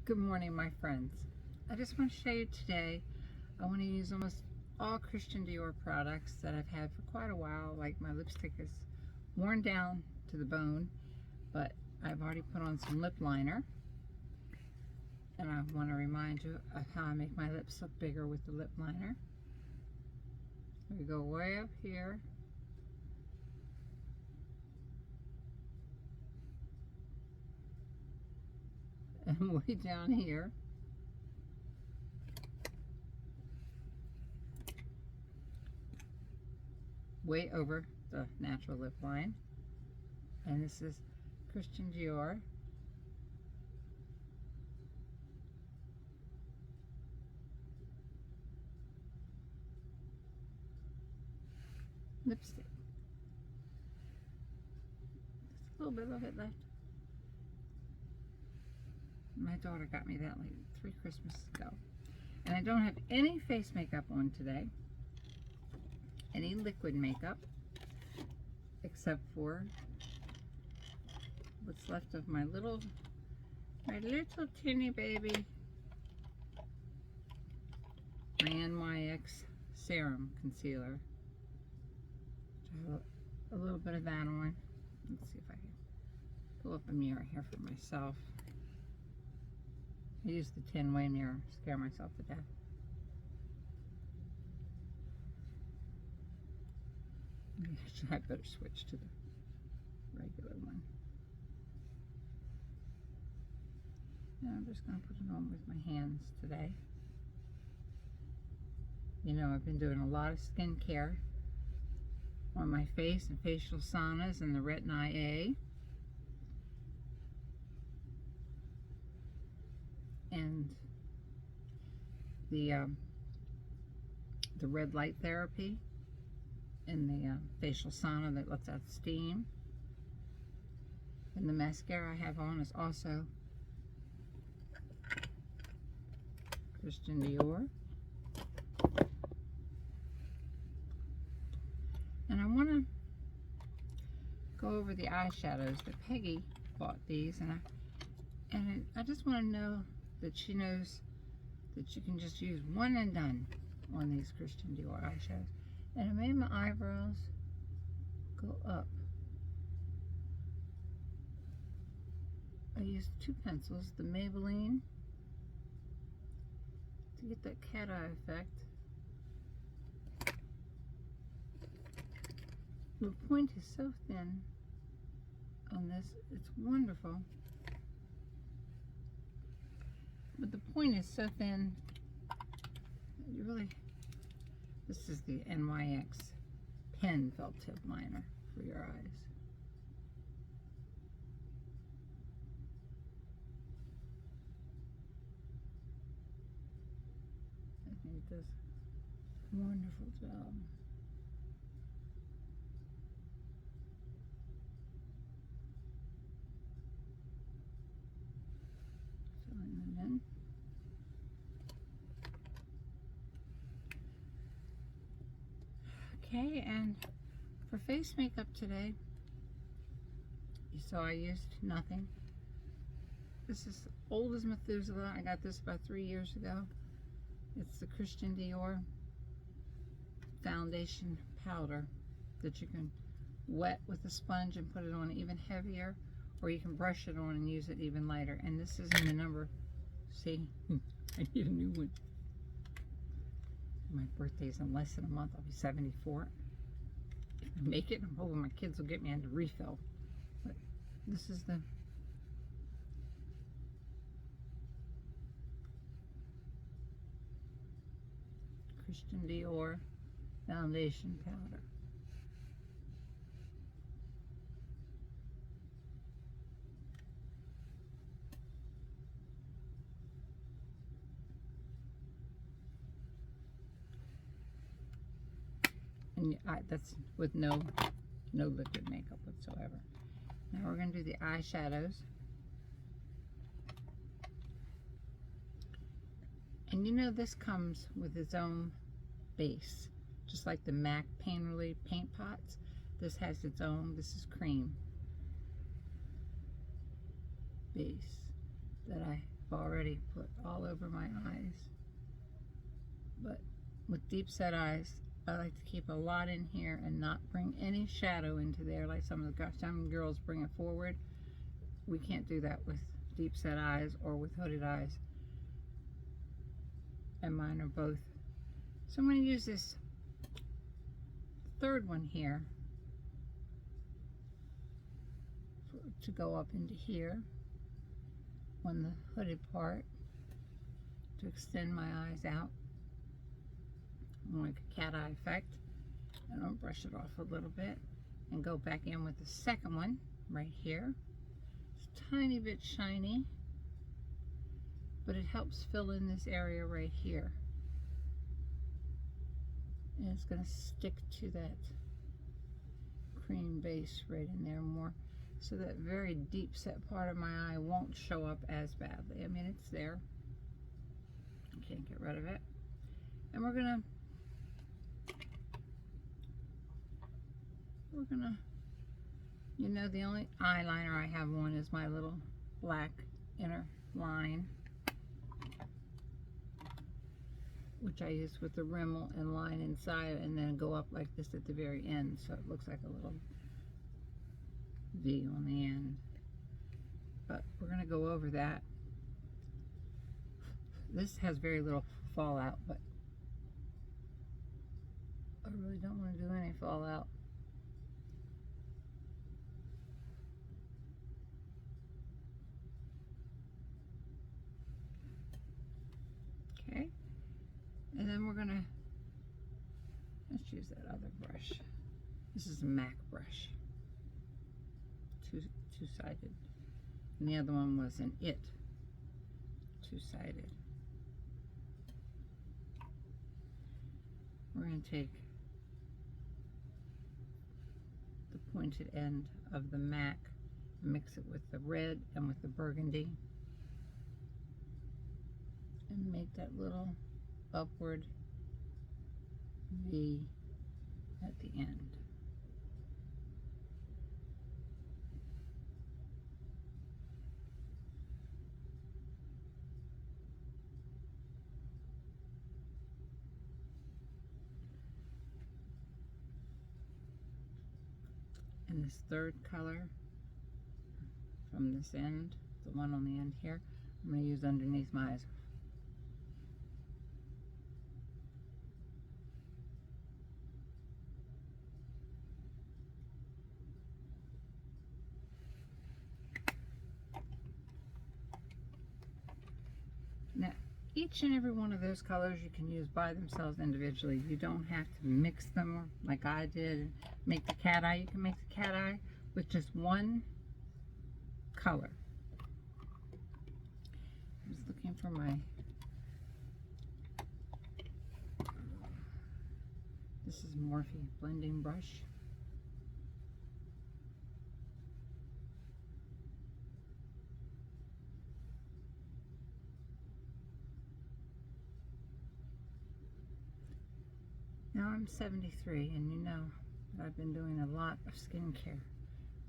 Good morning, my friends. I just want to show you today, I want to use almost all Christian Dior products that I've had for quite a while. Like my lipstick is worn down to the bone, but I've already put on some lip liner. And I want to remind you of how I make my lips look bigger with the lip liner. We go way up here. And way down here. Way over the natural lip line. And this is Christian Dior. Lipstick. Just a little bit of it left. My daughter got me that like 3 Christmases ago. And I don't have any face makeup on today. Any liquid makeup. Except for what's left of my little teeny baby Nyx Serum Concealer. I have a little bit of that on. Let's see if I can pull up a mirror here for myself. I use the 10-way mirror, scare myself to death. I better switch to the regular one. Now I'm just going to put it on with my hands today. You know, I've been doing a lot of skincare on my face and facial saunas and the Retin IA. And the red light therapy and the facial sauna that lets out steam. And the mascara I have on is also Christian Dior. And I want to go over the eyeshadows that Peggy bought these, and I just want to know that she knows that you can just use one and done on these Christian Dior eyeshadows. And I made my eyebrows go up. I used 2 pencils, the Maybelline, to get that cat eye effect. The point is so thin on this, it's wonderful. But the point is so thin, you really, this is the NYX pen felt tip liner for your eyes. I think it does a wonderful job. Filling them in. Okay, and for face makeup today, you saw I used nothing. This is old as Methuselah. I got this about 3 years ago. It's the Christian Dior foundation powder that you can wet with a sponge and put it on even heavier, or you can brush it on and use it even lighter. And this is in the number, see, I need a new one. My birthday's in less than a month. I'll be 74. If I make it, I'm hoping my kids will get me into refill. But this is the Christian Dior foundation powder. And that's with no liquid makeup whatsoever. Now we're going to do the eyeshadows. And you know this comes with its own base. Just like the MAC Pain Relief paint pots. This has its own, this is cream base that I already put all over my eyes. But with deep set eyes, I like to keep a lot in here and not bring any shadow into there like some girls bring it forward. We can't do that with deep set eyes or with hooded eyes. And mine are both. So I'm going to use this third one here to go up into here on the hooded part to extend my eyes out like a cat eye effect. And I'll brush it off a little bit and go back in with the second one right here. It's a tiny bit shiny, but it helps fill in this area right here. And it's going to stick to that cream base right in there more, so that very deep set part of my eye won't show up as badly. I mean, it's there. I can't get rid of it. And we're gonna you know, the only eyeliner I have on is my little black inner line, which I use with the Rimmel and line inside and then go up like this at the very end, so it looks like a little V on the end. But we're going to go over that. This has very little fallout, but I really don't want to do any fallout. Okay, and then we're gonna, let's use that other brush. This is a MAC brush, two-sided, and the other one was an IT, two-sided. We're gonna take the pointed end of the MAC, mix it with the red and with the burgundy, and make that little upward V at the end. And this third color from this end, the one on the end here, I'm going to use underneath my eyes. Now, each and every one of those colors you can use by themselves individually. You don't have to mix them like I did and make the cat eye. You can make the cat eye with just one color. I was looking for my, this is Morphe blending brush. Now I'm 73, and you know that I've been doing a lot of skincare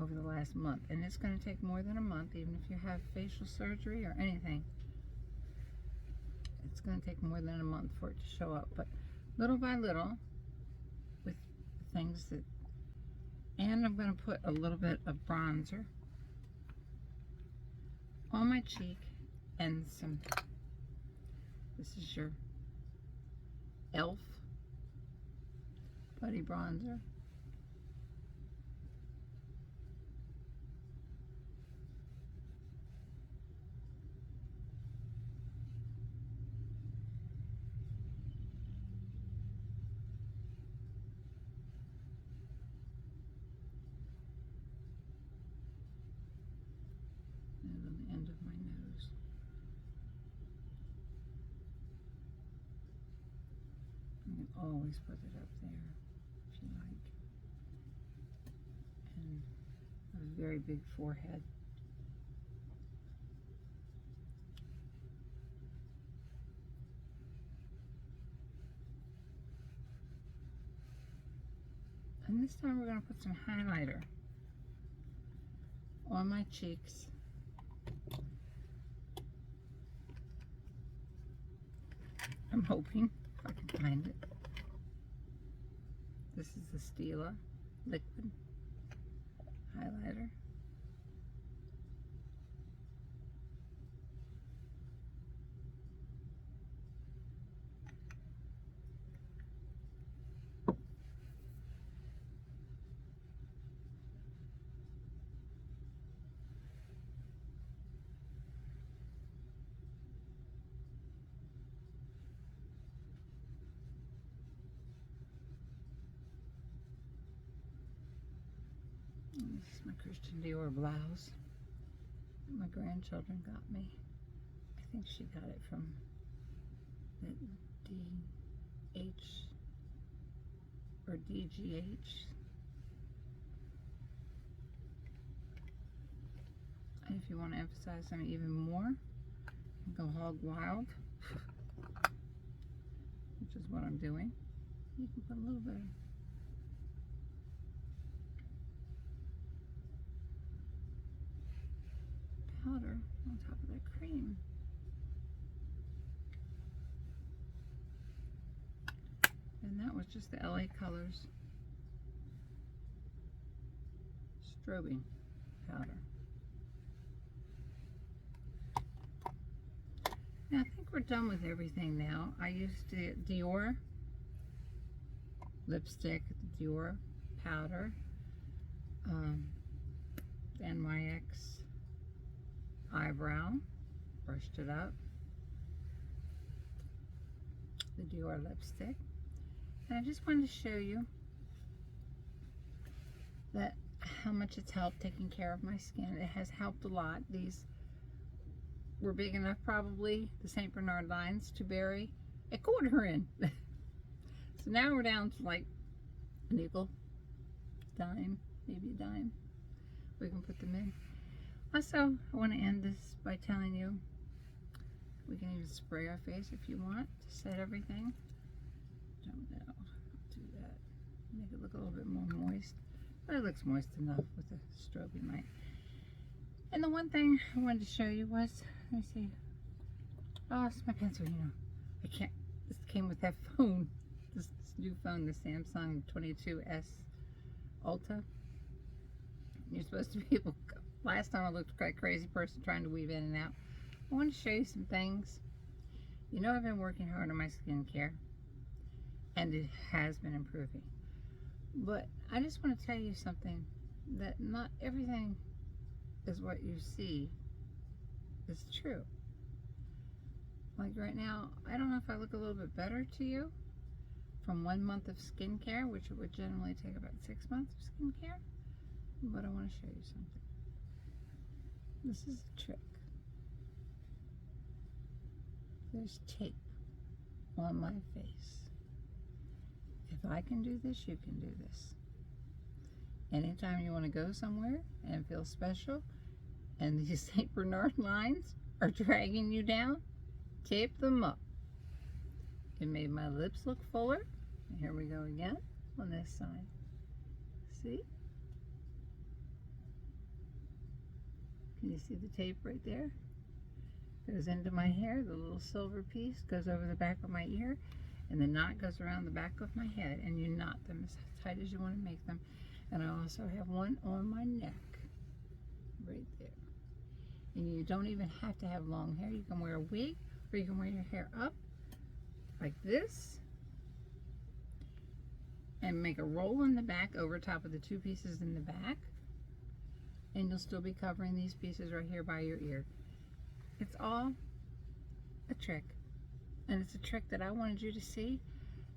over the last month, and it's going to take more than a month, even if you have facial surgery or anything. It's going to take more than a month for it to show up, but little by little, with things that, and I'm going to put a little bit of bronzer on my cheek and some, this is your e.l.f. Putty bronzer. And on the end of my nose. You can always put it up there if you like. And a very big forehead. And this time we're going to put some highlighter on my cheeks I'm hoping, if I can find it. This is the Stila liquid highlighter. This is my Christian Dior blouse that my grandchildren got me. I think she got it from the DH or DGH. And if you want to emphasize them even more, go hog wild, which is what I'm doing. You can put a little bit of powder on top of that cream. And that was just the LA Colors strobing powder. Now I think we're done with everything now. I used the Dior lipstick, the Dior powder, the NYX eyebrow, brushed it up, the Dior lipstick, and I just wanted to show you that how much it's helped taking care of my skin. It has helped a lot. These were big enough, probably, the St. Bernard lines, to bury a quarter in. So now we're down to like a nickel, dime, maybe a dime. We can put them in. Also, I want to end this by telling you, we can even spray our face if you want to set everything. Don't know how to do that. Make it look a little bit more moist. But it looks moist enough with the strobing light. And the one thing I wanted to show you was, let me see. Oh, it's my pencil, you know. I can't, this came with that phone. This new phone, the Samsung 22S Ultra. You're supposed to be able, last time I looked like a crazy person trying to weave in and out. I want to show you some things. You know, I've been working hard on my skincare, and it has been improving. But I just want to tell you something, that not everything is what you see is true. Like right now, I don't know if I look a little bit better to you from 1 month of skincare, which would generally take about 6 months of skincare. But I want to show you something. This is a trick. There's tape on my face. If I can do this, you can do this. Anytime you want to go somewhere and feel special, and these St. Bernard lines are dragging you down, tape them up. It made my lips look fuller. Here we go again on this side. See? Can you see the tape right there? Goes into my hair. The little silver piece goes over the back of my ear, and the knot goes around the back of my head, and you knot them as tight as you want to make them. And I also have one on my neck right there. And you don't even have to have long hair. You can wear a wig, or you can wear your hair up like this and make a roll in the back over top of the two pieces in the back, and you'll still be covering these pieces right here by your ear. It's all a trick, and it's a trick that I wanted you to see,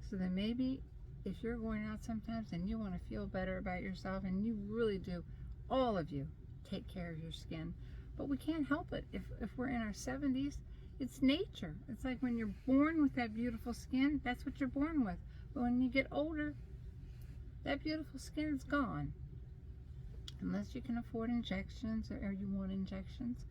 so that maybe if you're going out sometimes and you want to feel better about yourself, and you really do, all of you take care of your skin, but we can't help it. If we're in our 70s, it's nature. It's like when you're born with that beautiful skin, that's what you're born with. But when you get older, that beautiful skin is gone. Unless you can afford injections, or you want injections.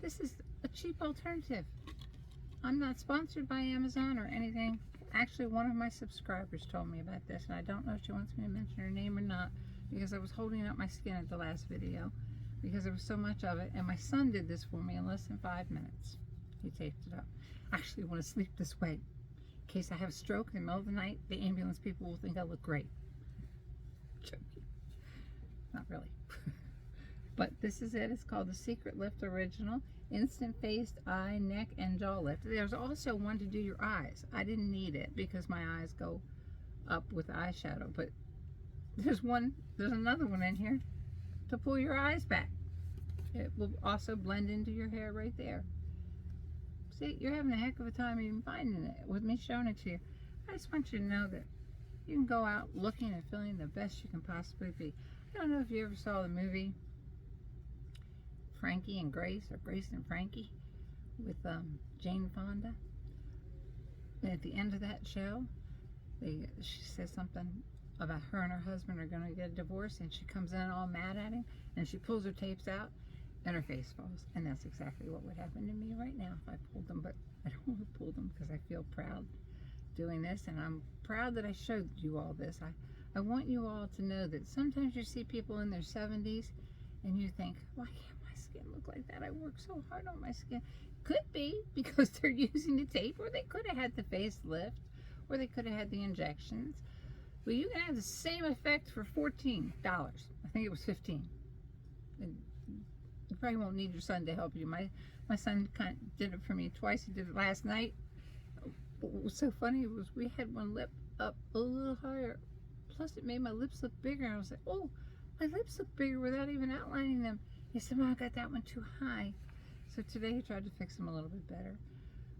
This is a cheap alternative. I'm not sponsored by Amazon or anything. Actually, one of my subscribers told me about this, and I don't know if she wants me to mention her name or not, because I was holding up my skin at the last video, because there was so much of it, and my son did this for me in less than 5 minutes. He taped it up. I actually want to sleep this way. case I have a stroke in the middle of the night, the ambulance people will think I look great. Joking. Not really. But this is it. It's called the Secret Lift Original Instant Faced Eye, Neck, and Jaw Lift. There's also one to do your eyes. I didn't need it because my eyes go up with eyeshadow, but there's another one in here to pull your eyes back. It will also blend into your hair right there. See, you're having a heck of a time even finding it with me showing it to you. I just want you to know that you can go out looking and feeling the best you can possibly be. I don't know if you ever saw the movie Frankie and Grace, or Grace and Frankie, with Jane Fonda. And at the end of that show, she says something about her and her husband are going to get a divorce, and she comes in all mad at him, and she pulls her tapes out, and her face falls. And that's exactly what would happen to me right now if I pulled them, but I don't want to pull them because I feel proud doing this, and I'm proud that I showed you all this. I want you all to know that sometimes you see people in their 70s, and you think, why can't my skin look like that? I work so hard on my skin. Could be because they're using the tape, or they could have had the facelift, or they could have had the injections. Well, you can have the same effect for $14. I think it was 15. And you probably won't need your son to help you. My son kind of did it for me twice. He did it last night. What was so funny was we had one lip up a little higher. Plus, it made my lips look bigger. I was like, oh, my lips look bigger without even outlining them. He said, Mom, I got that one too high. So today he tried to fix them a little bit better.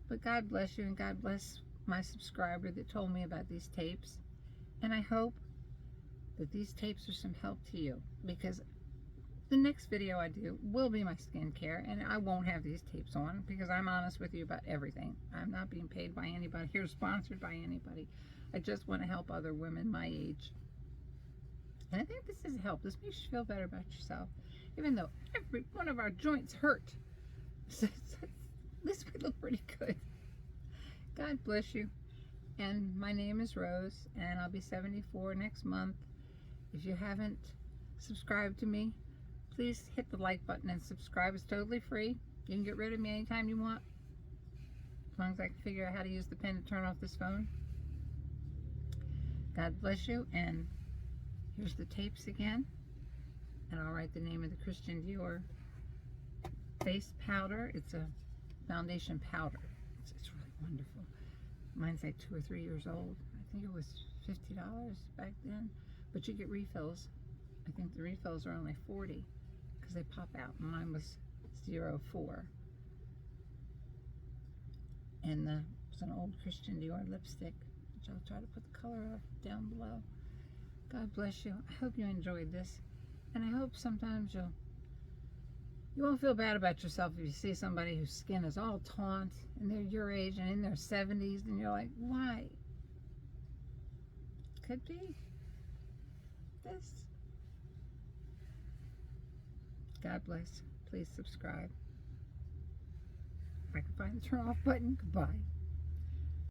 But God bless you, and God bless my subscriber that told me about these tapes. And I hope that these tapes are some help to you, because the next video I do will be my skincare, and I won't have these tapes on because I'm honest with you about everything. I'm not being paid by anybody or sponsored by anybody. I just want to help other women my age. And I think this is help. This makes you feel better about yourself, even though every one of our joints hurt. At least we look pretty good. God bless you. And my name is Rose, and I'll be 74 next month. If you haven't subscribed to me, please hit the like button and subscribe. It's totally free. You can get rid of me anytime you want, as long as I can figure out how to use the pen to turn off this phone. God bless you, and here's the tapes again. And I'll write the name of the Christian Dior face powder. It's a foundation powder. It's really wonderful. Mine's like 2 or 3 years old. I think it was $50 back then. But you get refills. I think the refills are only $40 because they pop out. Mine was 04. And it's an old Christian Dior lipstick, which I'll try to put the color of down below. God bless you. I hope you enjoyed this. And I hope sometimes you won't feel bad about yourself if you see somebody whose skin is all taunt and they're your age and in their 70s, and you're like, why? Could be this. God bless. Please subscribe. If I can find the turn off button, goodbye.